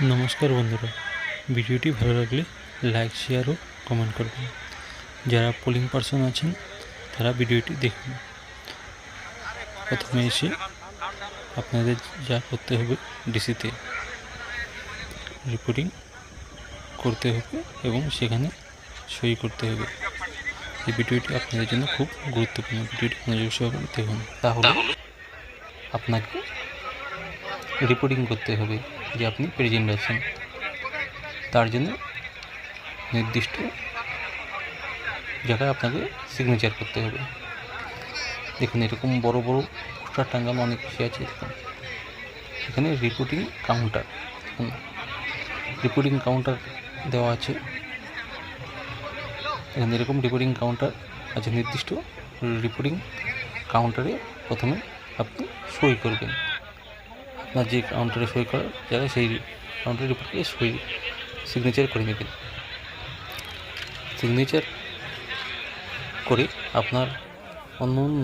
নমস্কার বন্ধুরা, ভিডিওটি ভালো লাগলে লাইক, শেয়ার ও কমেন্ট করবেন। যারা পোলিং পার্সন আছেন তারা ভিডিওটি দেখুন। প্রথমে এসে আপনাদের যা করতে হবে, ডিসিতে রিপোর্টিং করতে হবে এবং সেখানে সই করতে হবে। এই ভিডিওটি আপনাদের জন্য খুব গুরুত্বপূর্ণ। ভিডিওটি মনোযোগ সহকারে দেখুন, তাহলে আপনাকে রিপোর্টিং করতে হবে যে আপনি প্রেজেন্ট আছেন। তার জন্য নির্দিষ্ট জায়গায় আপনাকে সিগনেচার করতে হবে। দেখুন, এরকম বড় বড় পোস্টার টাঙ্গানো অনেক কিছু আছে। দেখুন, এখানে রিপোর্টিং কাউন্টার, দেখুন রিপোর্টিং কাউন্টার দেওয়া আছে। এখানে এরকম রিপোর্টিং কাউন্টার আছে। নির্দিষ্ট রিপোর্টিং কাউন্টারে প্রথমে আপনি সই করবেন। আপনার যে কাউন্টারে সই করার জায়গায় সেই কাউন্টারে রিপোর্টে সিগনেচার করে নেবেন। সিগনেচার করে আপনার অন্য অন্য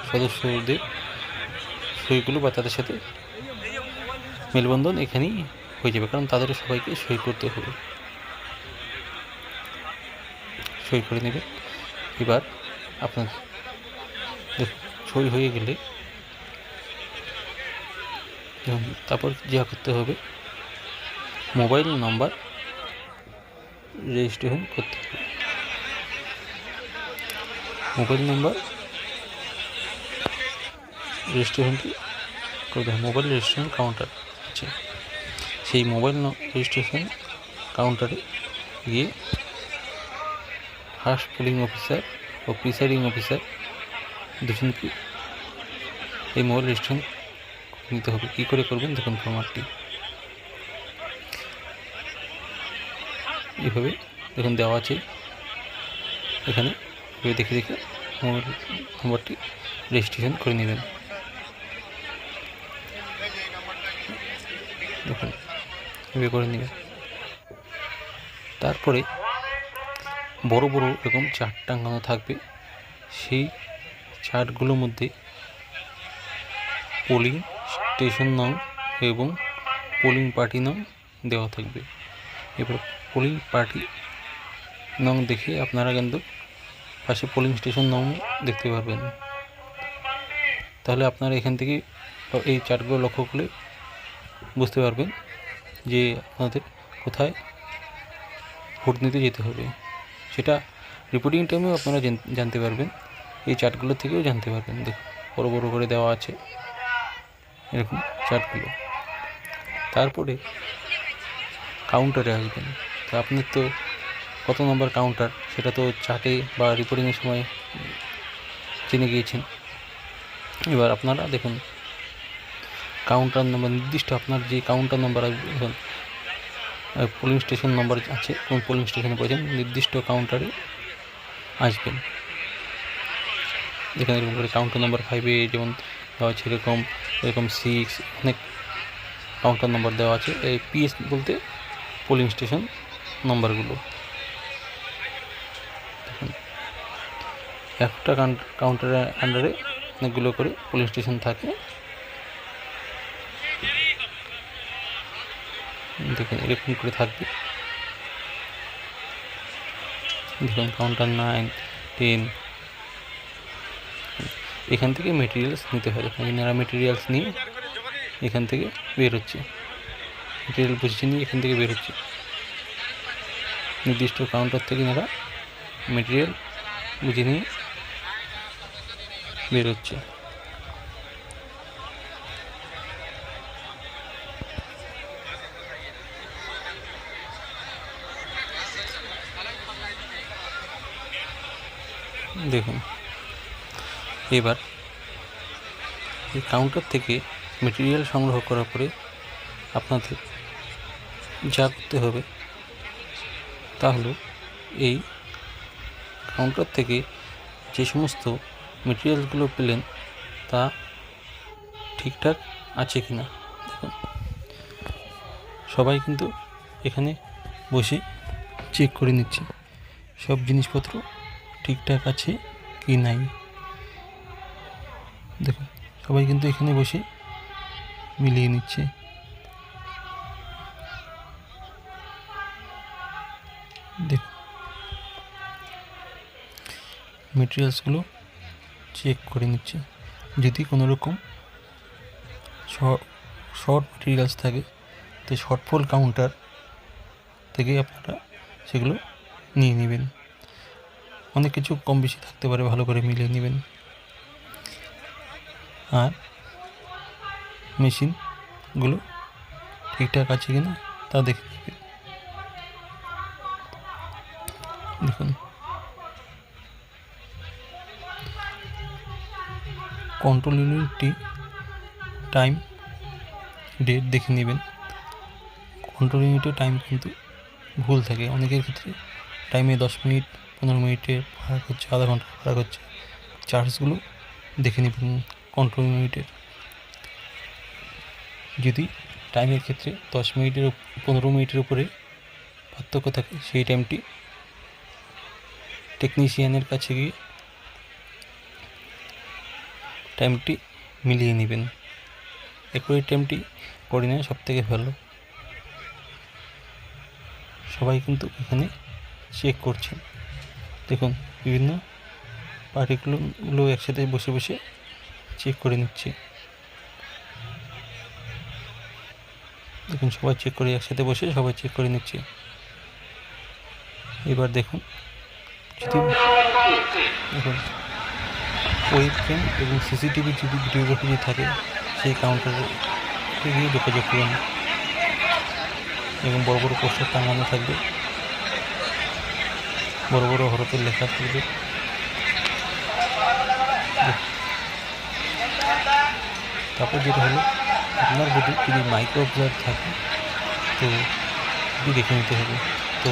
সদস্যদের সইগুলো বা তাদের সাথে মেলবন্ধন এখানেই হয়ে যাবে, কারণ তাদেরও সবাইকে সই করতে হবে। সই করে নেবে। এবার আপনার সই হয়ে গেলে তারপর যা করতে হবে, মোবাইল নাম্বার রেজিস্ট্রেশন করতে হবে। মোবাইল নাম্বার রেজিস্ট্রেশনটি করতে হবে। মোবাইল রেজিস্ট্রেশন কাউন্টার আছে, সেই মোবাইল রেজিস্ট্রেশন কাউন্টারে গিয়ে ফার্স্ট পোলিং অফিসার ও প্রিসাইডিং অফিসার দুজনকে এই মোবাইল রেজিস্ট্রেশন নিতে হবে। কী করে করবেন দেখুন ফরম্যাটটি। এভাবে দেখুন দেওয়া আছে এখানে। দেখে দেখে মোবাইল নাম্বারটি রেজিস্ট্রেশন করে নেবেন। দেখুন এভাবে করে নেবেন। তারপরে বড় বড় এরকম চার্ট টাঙানো থাকবে। সেই চার্টগুলোর মধ্যে পোলিং স্টেশন নং এবং পোলিং পার্টি নং দেওয়া থাকবে। এবার পোলিং পার্টি নং দেখে আপনারা কিন্তু পাশে পোলিং স্টেশন নং দেখতে পারবেন। তাহলে আপনারা এখান থেকে এই চার্টগুলো লক্ষ্য করলে বুঝতে পারবেন যে আপনাদের কোথায় ভোট নিতে যেতে হবে। সেটা রিপোর্টিং টাইমেও আপনারা জানতে পারবেন, এই চার্টগুলো থেকেও জানতে পারবেন। দেখুন বড় বড় করে দেওয়া আছে এরকম চার্টগুলো। তারপরে কাউন্টারে আসবেন। তো আপনার তো কত নম্বর কাউন্টার সেটা তো চার্টে বা রিপোর্টিংয়ের সময় জেনে গিয়েছেন। এবার আপনারা দেখুন কাউন্টার নম্বর নির্দিষ্ট, আপনার যে কাউন্টার নম্বর আসবে, দেখুন পোলিং স্টেশন নম্বর আছে, কোন পোলিং স্টেশনে পড়েছেন নির্দিষ্ট কাউন্টারে আসবেন। এখানে এরকম করে কাউন্টার নম্বর 5-এ যেমন দেওয়া আছে, এরকম 6 অনেক কাউন্টার নম্বর দেওয়া আছে। এই পিএস বলতে পোলিং স্টেশন নম্বরগুলো। দেখুন একটা কাউন্টারের আন্ডারে অনেকগুলো করে পোলিং স্টেশন থাকে। দেখুন এরকম করে থাকবে। দেখুন কাউন্টার 9, 10। এখান থেকে মেটেরিয়ালস নিতে হয়। এনারা মেটেরিয়ালস নিয়ে এখান থেকে বের হচ্ছে, মেটেরিয়াল বুঝে নিয়ে এখান থেকে বের হচ্ছে। নির্দিষ্ট কাউন্টার থেকে এনারা মেটেরিয়াল বুঝে নিয়ে বের হচ্ছে। দেখুন এবার এই কাউন্টার থেকে মেটেরিয়াল সংগ্রহ করার পরে আপনাদের যা করতে হবে তা হলো এই কাউন্টার থেকে যে সমস্ত মেটেরিয়ালসগুলো পেলেন তা ঠিকঠাক আছে কি না। দেখুন সবাই কিন্তু এখানে বসে চেক করে নিচ্ছে সব জিনিসপত্র ঠিকঠাক আছে কি নাই। দেখুন সবাই কিন্তু এখানে বসে মিলিয়ে নিচ্ছে। দেখুন মেটেরিয়ালসগুলো চেক করে নিচ্ছে, যদি কোনো রকম শর্ট মেটেরিয়ালস থাকে তো শর্টফল কাউন্টার থেকে আপনারা সেগুলো নিয়ে নেবেন। অনেক কিছু কম বেশি থাকতে পারে, ভালো করে মিলিয়ে নেবেন। আর মেশিনগুলো ঠিকঠাক আছে কিনা তা দেখে নেবেন। দেখুন কন্ট্রোল ইউনিটটি টাইম ডেট দেখে নেবেন। কন্ট্রোল ইউনিটের টাইম কিন্তু ভুল থাকে অনেকের ক্ষেত্রে, টাইমে 10 মিনিট 15 মিনিটের ফারাক হচ্ছে, আধা ঘন্টার ফারাক হচ্ছে। চার্জগুলো দেখে নেবেন কন্ট্রোল ইউনিটের। যদি টাইমের ক্ষেত্রে 10 মিনিটের 15 মিনিটের উপরে পার্থক্য থাকে, সেই টাইমটি টেকনিশিয়ানের কাছে গিয়ে টাইমটি মিলিয়ে নেবেন। একুরেট টাইমটি করে নেওয়া সবথেকে ভালো। সবাই কিন্তু এখানে চেক করছেন। দেখুন বিভিন্ন পার্টিকুলারগুলো একসাথে বসে বসে চেক করে নিচ্ছে। দেখুন সবাই চেক করে একসাথে বসে সবাই চেক করে নিচ্ছে। এবার দেখুন যদি দেখুন ওয়েবক্যাম এবং সিসিটিভি যদি ভিডিওগ্রাফি যদি থাকে সেই কাউন্টারে গিয়ে যোগাযোগ করুন এবং বড় বড় পোস্টার টাঙানো থাকবে, বড় বড় হরফে লেখা থাকবে। তারপর যেটা হলো আপনার যদি মাইক্রো অবজার্ভ থাকে তো দেখে নিতে হবে। তো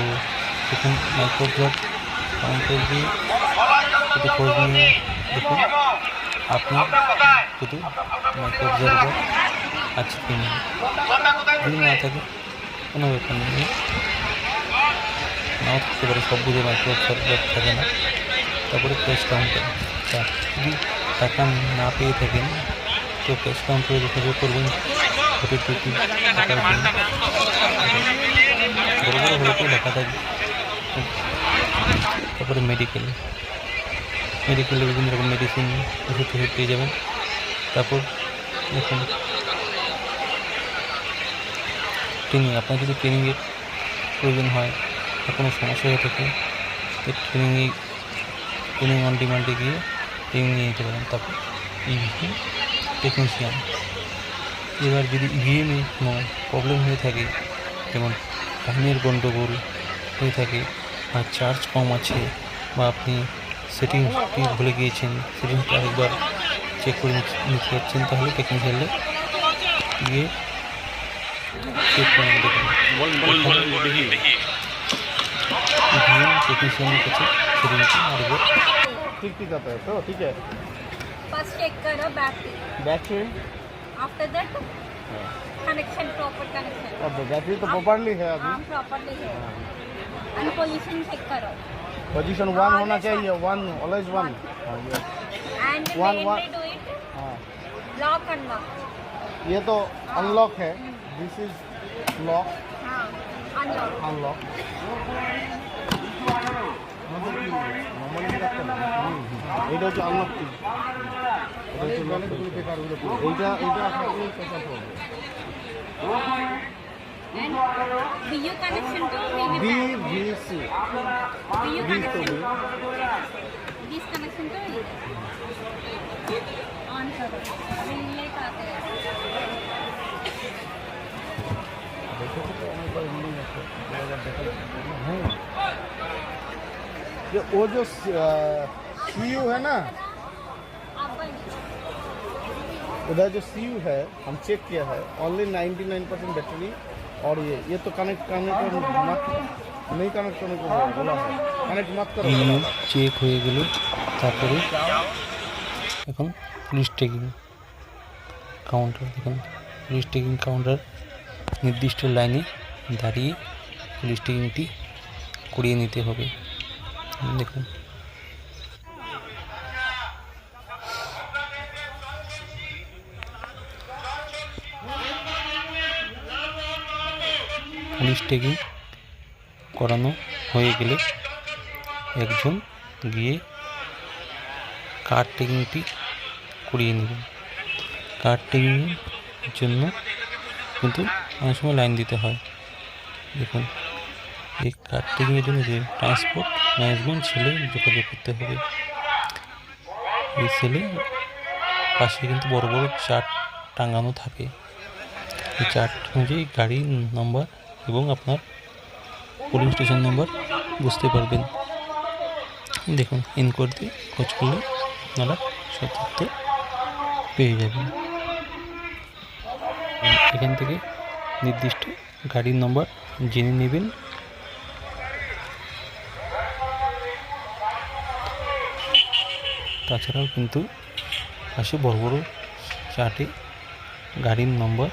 দেখুন মাইক্রো অবজার্ভ কাউন্টার দিয়ে যদি খোঁজ নিয়ে দেখুন আপনার শুধু মাইক্রো অবজার্ভার আছে কি না। যদি না থাকে কোনো ব্যাপার নেই, নাও থাকতে পারে, সব বুঝে মাইক্রো অবজার্ভার থাকে না। তারপরে ক্যাশ কাউন্টার, যদি টাকা না পেয়ে থাকেন তো ক্যাশ কাউন্টারে যোগাযোগ করবেন হোটেল থেকে টাকার জন্য। বড় বড় হলেও লেখা থাকবে। তারপরে মেডিকেলে বিভিন্ন রকম মেডিসিন ওষুধ পেয়ে যাবেন। তারপর দেখুন ট্রেনিং, আপনার যদি ট্রেনিংয়ের প্রয়োজন হয় বা কোনো সমস্যা হয়ে থাকে তো ট্রেনিং অন ডিমান্ডে গিয়ে ট্রেনিং নিয়ে নিতে পারেন। তারপর ইভিএম টেকনিশিয়ান, এবার যদি ইভিএমে কোনো প্রবলেম হয়ে থাকে, যেমন টাইমের গণ্ডগোল হয়ে থাকে বা চার্জ কম আছে বা আপনি সেটিংসটি ভুলে গিয়েছেন, সেটিংসটা আরেকবার চেক করে নিতে পারছেন, তাহলে টেকনিশিয়ানে গিয়ে চেক করে নিতে পারেন। ইভিএম টেকনিশিয়ানের काছে সেটিংসটা আরেকবার ठीक आता है तो ठीक है। फर्स्ट चेक करो battery after that connection proper connection. अब बैटरी तो प्रॉपर्ली है अभी। हाँ प्रॉपर्ली है। एंड पोजीशन चेक करो, पोजीशन 1 होना चाहिए, 1 always 1। And One, one. Mainly do it हाँ लॉक अनलॉक। ये तो अनलॉक है, दिस इज लॉक हाँ अनलॉक। अनलॉक। এটা হচ্ছে আনলক কি, এইটা and VU connection to BVC VU B तो connection B this connection to on करो, रिले आते हैं। ये वो जो सीयू है ना, उधर जो सीयू है हम चेक किया है, ओनली 99% बैटरी। और ये तो कनेक्ट करने को मत, नहीं कनेक्ट करने को बोला है, कनेक्ट मत करो। চেক হয়ে গেল। তারপরে এখন পুলিশ টেকিং কাউন্টার, দেখুন পুলিশ টেকিং কাউন্টার নির্দিষ্ট লাইনে দাঁড়িয়ে পুলিশ টেকিংটি করিয়ে নিতে হবে। দেখুন পুলিশ টেকিং করানো হয়ে গেলে একজন গিয়ে কার্ড টেকিংটি করিয়ে নেবেন। কার্ড টেকিংয়ের জন্য কিন্তু অনেক সময় লাইন দিতে হয়। দেখুন, এই কার্ড টেকিংয়ের জন্য যে ট্রান্সপোর্ট ম্যানেজমেন্ট সেলে যোগাযোগ করতে হবে। এই সেলে পাশে কিন্তু বড় বড় চার্ট টাঙানো থাকে। এই চার্ট অনুযায়ী গাড়ির নাম্বার এবং আপনার পোলিং স্টেশন নাম্বার বুঝতে পারবেন। দেখুন, ইনকোয়ারি দিয়ে খোঁজ করলে আপনারা সব তথ্য পেয়ে যাবেন। এখান থেকে নির্দিষ্ট গাড়ির নাম্বার জেনে নেবেন। তাছাড়াও কিন্তু পাশে বড় বড় চার্টে গাড়ির নম্বর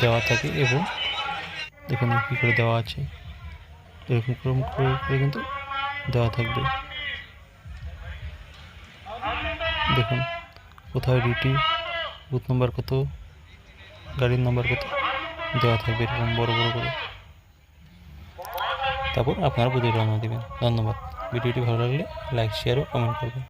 দেওয়া থাকে এবং দেখুন কী করে দেওয়া আছে, এরকম করে কিন্তু দেওয়া থাকবে। দেখুন, কোথায় ডিউটি, বুথ নম্বর কত, গাড়ির নম্বর কত দেওয়া থাকবে এরকম বড় বড় করে। তারপর আপনারা বুঝে রওনা দেবেন। ধন্যবাদ। ভিডিওটি ভালো লাগলে লাইক, শেয়ার ও কমেন্ট করবেন।